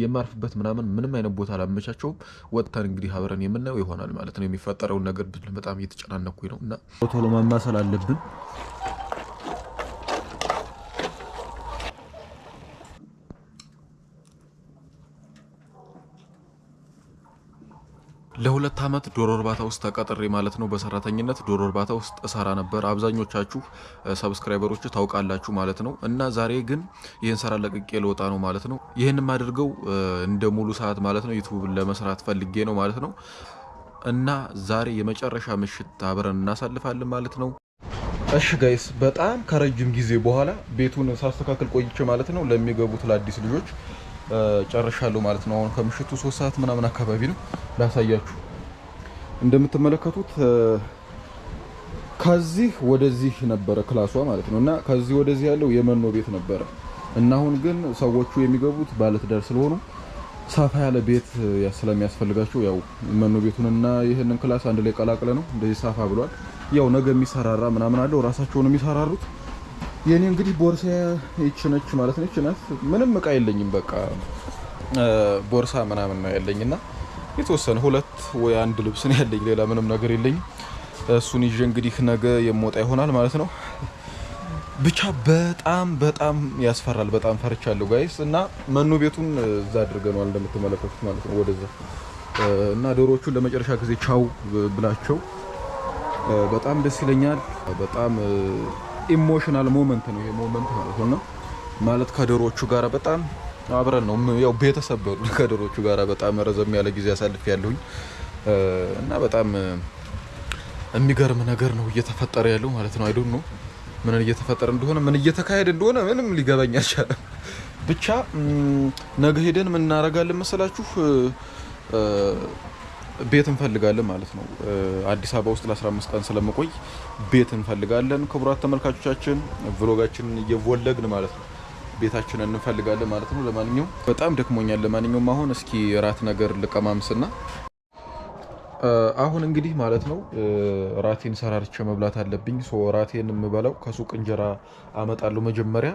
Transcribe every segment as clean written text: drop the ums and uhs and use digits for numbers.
የማርፍበት ምንም አይነት ቦታ አላመቻቸውም። ወጥተን እንግዲህ አብረን የምናየው ይሆናል ማለት ነው። የሚፈጠረውን ነገር በጣም እየተጨናነኩኝ ነው እና ቶሎ ማማሰል አለብን። ለሁለት ዓመት ዶሮ እርባታ ውስጥ ተቀጥሬ ማለት ነው በሰራተኝነት ዶሮ እርባታ ውስጥ እሰራ ነበር። አብዛኞቻችሁ ሰብስክራይበሮች ታውቃላችሁ ማለት ነው። እና ዛሬ ግን ይህን ስራ ለቅቄ ልወጣ ነው ማለት ነው። ይህንም አድርገው እንደ ሙሉ ሰዓት ማለት ነው ዩቲዩብ ለመስራት ፈልጌ ነው ማለት ነው። እና ዛሬ የመጨረሻ ምሽት አብረን እናሳልፋለን ማለት ነው። እሺ ጋይስ፣ በጣም ከረጅም ጊዜ በኋላ ቤቱን ሳስተካክል ቆይቼ ማለት ነው ለሚገቡት ለአዲስ ልጆች ጨርሻለሁ ማለት ነው። አሁን ከምሽቱ 3 ሰዓት ምናምን አካባቢ ነው። ላሳያችሁ። እንደምትመለከቱት ከዚህ ወደዚህ ነበረ ክላሷ ማለት ነው እና ከዚህ ወደዚህ ያለው የመኖ ቤት ነበረ እና አሁን ግን ሰዎቹ የሚገቡት ባለትዳር ስለሆኑ ሰፋ ያለ ቤት ስለሚያስፈልጋቸው ያው መኖ ቤቱንና ይሄንን ክላስ አንድ ላይ ቀላቅለ ነው እንደዚህ ሰፋ ብሏል። ያው ነገ የሚሰራራ ምናምን አለው ራሳቸውን የሚሰራሩት። የኔ እንግዲህ ቦርሳ ይችነች ማለት ነው። ይችናት ምንም እቃ የለኝም። በቃ ቦርሳ ምናምን ነው ያለኝና የተወሰነ 2 ወይ 1 ልብስ ነው ያለኝ። ሌላ ምንም ነገር የለኝም። እሱን ይዤ እንግዲህ ነገ የምወጣ ይሆናል ማለት ነው። ብቻ በጣም ያስፈራል። በጣም ፈርቻለሁ ጋይስ። እና መኖ ቤቱን እዛ አድርገናል እንደምትመለከቱት ማለት ነው ወደዛ። እና ዶሮዎቹን ለመጨረሻ ጊዜ ቻው ብላቸው በጣም ደስ ይለኛል። በጣም ኢሞሽናል ሞመንት ነው ይሄ ሞመንት ማለት ነው። ማለት ከዶሮዎቹ ጋር በጣም አብረን ነው ያው ቤተሰብ ከዶሮዎቹ ጋር በጣም ረዘም ያለ ጊዜ አሳልፍ ያለሁኝ እና በጣም የሚገርም ነገር ነው እየተፈጠረ ያለው ማለት ነው። አይዶን ነው ምን እየተፈጠረ እንደሆነ ምን እየተካሄደ እንደሆነ ምንም ሊገባኝ አልቻለም። ብቻ ነገ ሄደን ምን እናደርጋለን መሰላችሁ? ቤት እንፈልጋለን ማለት ነው። አዲስ አበባ ውስጥ ለ15 ቀን ስለምቆይ ቤት እንፈልጋለን። ክቡራት ተመልካቾቻችን ቭሎጋችንን እየወለግን ማለት ነው ቤታችንን እንፈልጋለን ማለት ነው። ለማንኛውም በጣም ደክሞኛል። ለማንኛውም አሁን እስኪ ራት ነገር ልቀማምስና አሁን እንግዲህ ማለት ነው ራቴን ሰራርቼ መብላት አለብኝ። ሶ ራቴን የምበላው ከሱቅ እንጀራ አመጣለሁ መጀመሪያ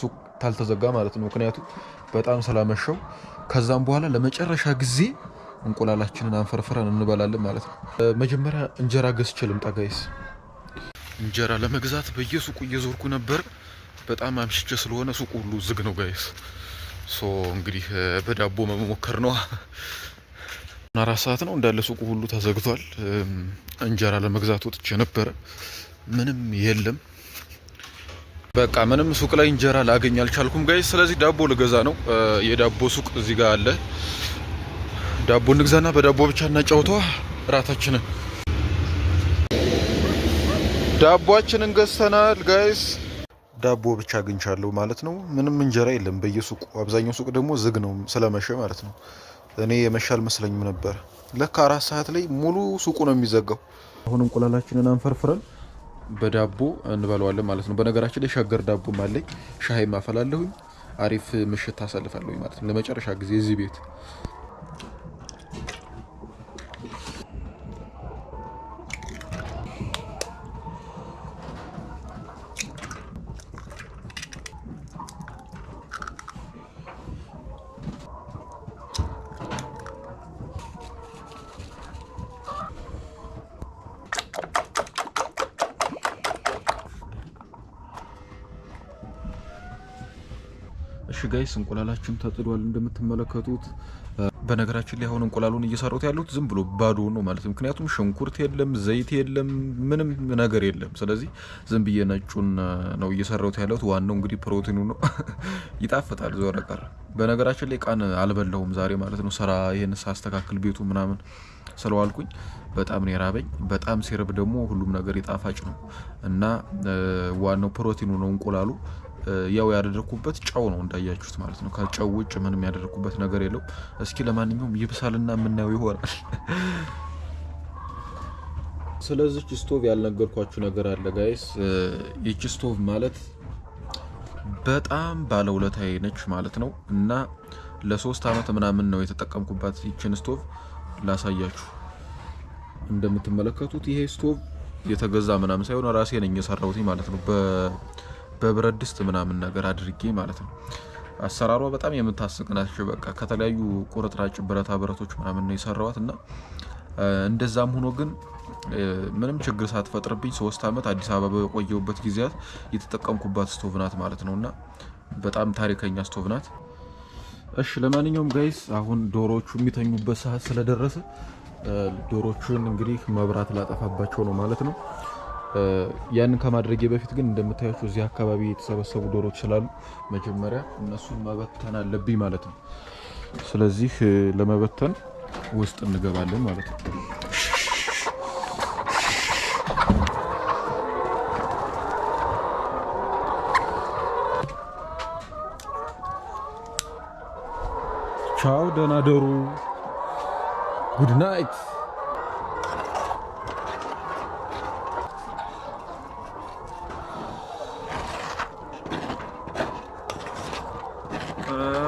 ሱቅ ታልተዘጋ ማለት ነው። ምክንያቱም በጣም ስላመሸው ከዛም በኋላ ለመጨረሻ ጊዜ እንቁላላችንን አንፈርፍረን እንበላለን ማለት ነው። መጀመሪያ እንጀራ ገዝቼ ልምጣ ጋይስ። እንጀራ ለመግዛት በየሱቁ እየዞርኩ ነበር። በጣም አምሽቼ ስለሆነ ሱቁ ሁሉ ዝግ ነው ጋይስ። ሶ እንግዲህ በዳቦ መሞከር ነው። 4 ሰዓት ነው እንዳለ ሱቁ ሁሉ ተዘግቷል። እንጀራ ለመግዛት ወጥቼ ነበረ፣ ምንም የለም። በቃ ምንም ሱቅ ላይ እንጀራ ላገኝ አልቻልኩም ጋይስ። ስለዚህ ዳቦ ልገዛ ነው። የዳቦ ሱቅ እዚህ ጋር አለ። ዳቦ እንግዛና በዳቦ ብቻ እናጫውተዋ ራታችንን። ዳቦአችንን ገዝተናል ጋይስ። ዳቦ ብቻ አግኝቻለሁ ማለት ነው። ምንም እንጀራ የለም በየሱቁ። አብዛኛው ሱቅ ደግሞ ዝግ ነው ስለመሸ ማለት ነው። እኔ የመሸ አልመስለኝም ነበር። ለካ 4 ሰዓት ላይ ሙሉ ሱቁ ነው የሚዘጋው። አሁን እንቁላላችንን አንፈርፍረን በዳቦ እንበለዋለን ማለት ነው። በነገራችን ላይ ሸገር ዳቦም አለኝ። ሻይ ማፈላለሁኝ። አሪፍ ምሽት ታሳልፋለሁኝ ማለት ነው ለመጨረሻ ጊዜ እዚህ ቤት። እሺ ጋይስ እንቁላላችን ተጥዷል እንደምትመለከቱት። በነገራችን ላይ አሁን እንቁላሉን እየሰሩት ያሉት ዝም ብሎ ባዶ ነው ማለት ነው። ምክንያቱም ሽንኩርት የለም፣ ዘይት የለም፣ ምንም ነገር የለም። ስለዚህ ዝም ብዬ ነጩን ነው እየሰሩት ያሉት። ዋናው እንግዲህ ፕሮቲኑ ነው። ይጣፍጣል ዞረ ቀረ። በነገራችን ላይ ቃን አልበላሁም ዛሬ ማለት ነው። ስራ ይሄን ሳስተካክል ቤቱ ምናምን ስለዋልኩኝ በጣም ነው የራበኝ። በጣም ሲርብ ደግሞ ሁሉም ነገር ይጣፋጭ ነው እና ዋናው ፕሮቲኑ ነው እንቁላሉ። ያው ያደረኩበት ጨው ነው እንዳያችሁት ማለት ነው። ከጨው ውጭ ምንም ያደረኩበት ነገር የለው። እስኪ ለማንኛውም ይብሳልና የምናየው ይሆናል። ስለዚህ ስቶቭ ያልነገርኳችሁ ነገር አለ ጋይስ። ይቺ ስቶቭ ማለት በጣም ባለውለታዬ ነች ማለት ነው እና ለ3 አመት ምናምን ነው የተጠቀምኩባት ይቺን ስቶቭ። ላሳያችሁ። እንደምትመለከቱት ይሄ ስቶቭ የተገዛ ምናምን ሳይሆን ራሴ ነኝ የሰራሁት ማለት ነው። በብረት ድስት ምናምን ነገር አድርጌ ማለት ነው። አሰራሯ በጣም የምታስቅ ናቸው። በቃ ከተለያዩ ቁርጥራጭ ብረታ ብረቶች ምናምን ነው የሰራዋት እና እንደዛም ሆኖ ግን ምንም ችግር ሳትፈጥርብኝ 3 አመት አዲስ አበባ በቆየሁበት ጊዜያት የተጠቀምኩባት ስቶቭ ናት ማለት ነውና በጣም ታሪከኛ ስቶቭ ናት። እሺ ለማንኛውም ጋይስ አሁን ዶሮዎቹ የሚተኙበት ሰዓት ስለደረሰ ዶሮዎቹን እንግዲህ መብራት ላጠፋባቸው ነው ማለት ነው። ያንን ከማድረጌ በፊት ግን እንደምታዩቸው እዚህ አካባቢ የተሰበሰቡ ዶሮዎች ስላሉ መጀመሪያ እነሱን መበተን አለብኝ ማለት ነው። ስለዚህ ለመበተን ውስጥ እንገባለን ማለት ነው። ቻው፣ ደህና ደሩ። ጉድ ናይት።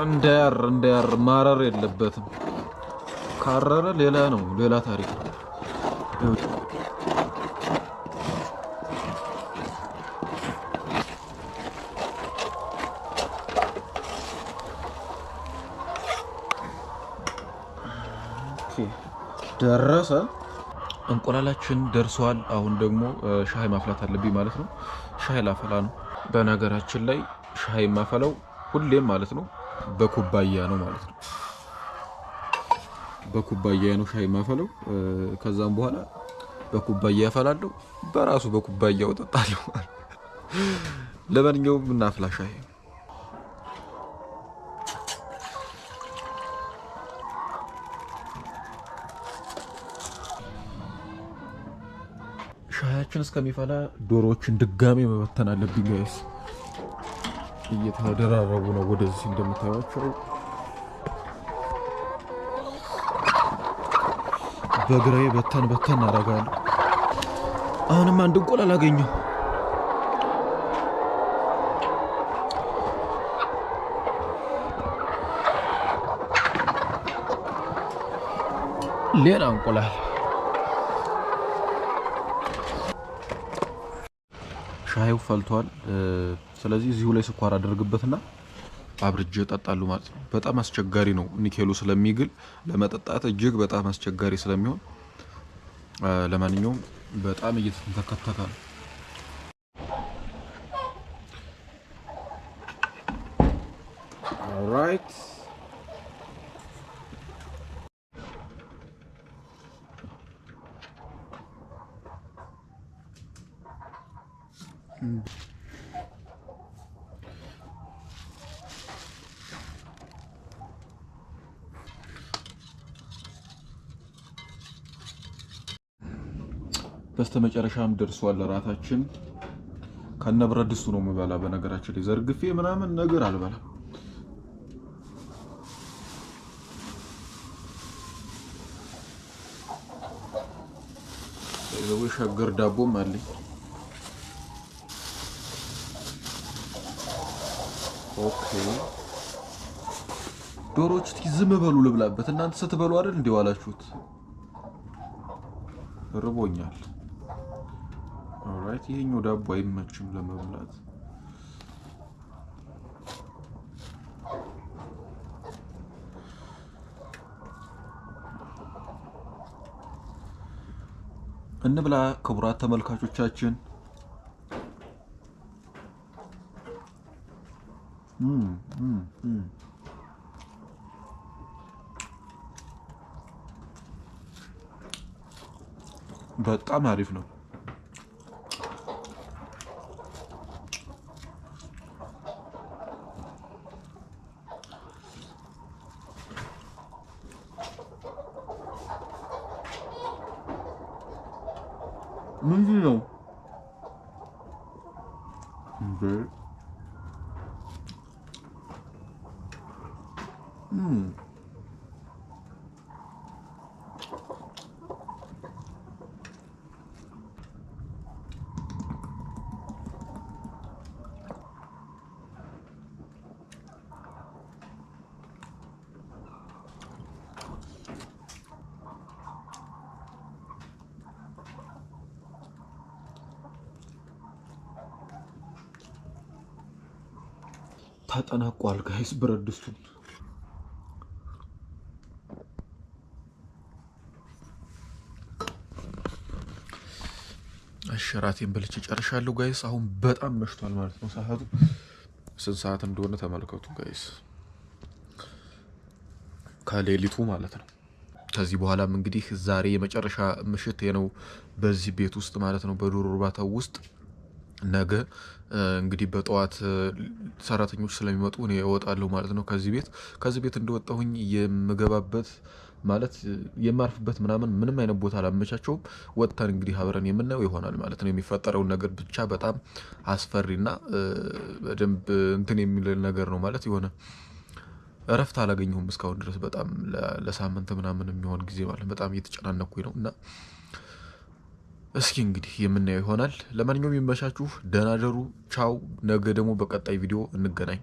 እንዳያር ማረር የለበትም። ካረረ ሌላ ነው፣ ሌላ ታሪክ ነው። ደረሰ። እንቁላላችን ደርሷል። አሁን ደግሞ ሻይ ማፍላት አለብኝ ማለት ነው። ሻይ ላፈላ ነው። በነገራችን ላይ ሻይ ማፈላው ሁሌም ማለት ነው በኩባያ ነው ማለት ነው። በኩባያ ነው ሻይ ማፈላው። ከዛም በኋላ በኩባያ ያፈላለሁ፣ በራሱ በኩባያው እጠጣለሁ። ለማንኛውም እናፍላ ሻይ። ሻያችን እስከሚፈላ ዶሮዎችን ድጋሜ መበተን አለብኝ ጋይስ። እየተደራረቡ ነው ወደዚህ እንደምታዩቸው። በግራዬ በተን አደርጋለሁ። አሁንም አንድ እንቁላል አገኘሁ። ሌላ እንቁላል። ሻዩ ፈልቷል። ስለዚህ እዚሁ ላይ ስኳር አደርግበትና አብርጄ እጠጣለሁ ማለት ነው። በጣም አስቸጋሪ ነው ኒኬሉ ስለሚግል ለመጠጣት እጅግ በጣም አስቸጋሪ ስለሚሆን፣ ለማንኛውም በጣም እየተንተከተከ ነው። ኦልራይት በስተመጨረሻም ደርሷል እራታችን። ከነብረት ድስቱ ነው የምበላ። በነገራችን ላይ ዘርግፌ ምናምን ነገር አልበላም። ወይ ሸገር ዳቦም አለኝ። ኦኬ ዶሮዎች እስኪ ዝም በሉ ልብላበት። እናንተ ስትበሉ አይደል እንዴ ዋላችሁት? ርቦኛል። ኦልራይት ይሄኛው ዳቦ አይመችም ለመብላት። እንብላ ክቡራት ተመልካቾቻችን። በጣም አሪፍ ነው። ምንድን ነው እንዴ? ተጠናቋል ጋይስ። ብረት ድስቱን እራቴን በልቼ ጨርሻለሁ ጋይስ። አሁን በጣም መሽቷል ማለት ነው። ሰዓቱ ስንት ሰዓት እንደሆነ ተመልከቱ ጋይስ። ከሌሊቱ ማለት ነው። ከዚህ በኋላም እንግዲህ ዛሬ የመጨረሻ ምሽት ነው በዚህ ቤት ውስጥ ማለት ነው፣ በዶሮ እርባታው ውስጥ። ነገ እንግዲህ በጠዋት ሰራተኞች ስለሚመጡ እኔ እወጣለሁ ማለት ነው ከዚህ ቤት እንደወጣሁኝ የምገባበት ማለት የማርፍበት ምንም አይነት ቦታ አላመቻቸውም። ወጥተን እንግዲህ አብረን የምናየው ይሆናል ማለት ነው። የሚፈጠረውን ነገር ብቻ በጣም አስፈሪና በደንብ እንትን የሚል ነገር ነው ማለት የሆነ እረፍት አላገኘሁም እስካሁን ድረስ በጣም ለሳምንት ምናምን የሚሆን ጊዜ ማለት በጣም እየተጨናነኩኝ ነው። እና እስኪ እንግዲህ የምናየው ይሆናል። ለማንኛውም ይመሻችሁ፣ ደህና ደሩ፣ ቻው። ነገ ደግሞ በቀጣይ ቪዲዮ እንገናኝ።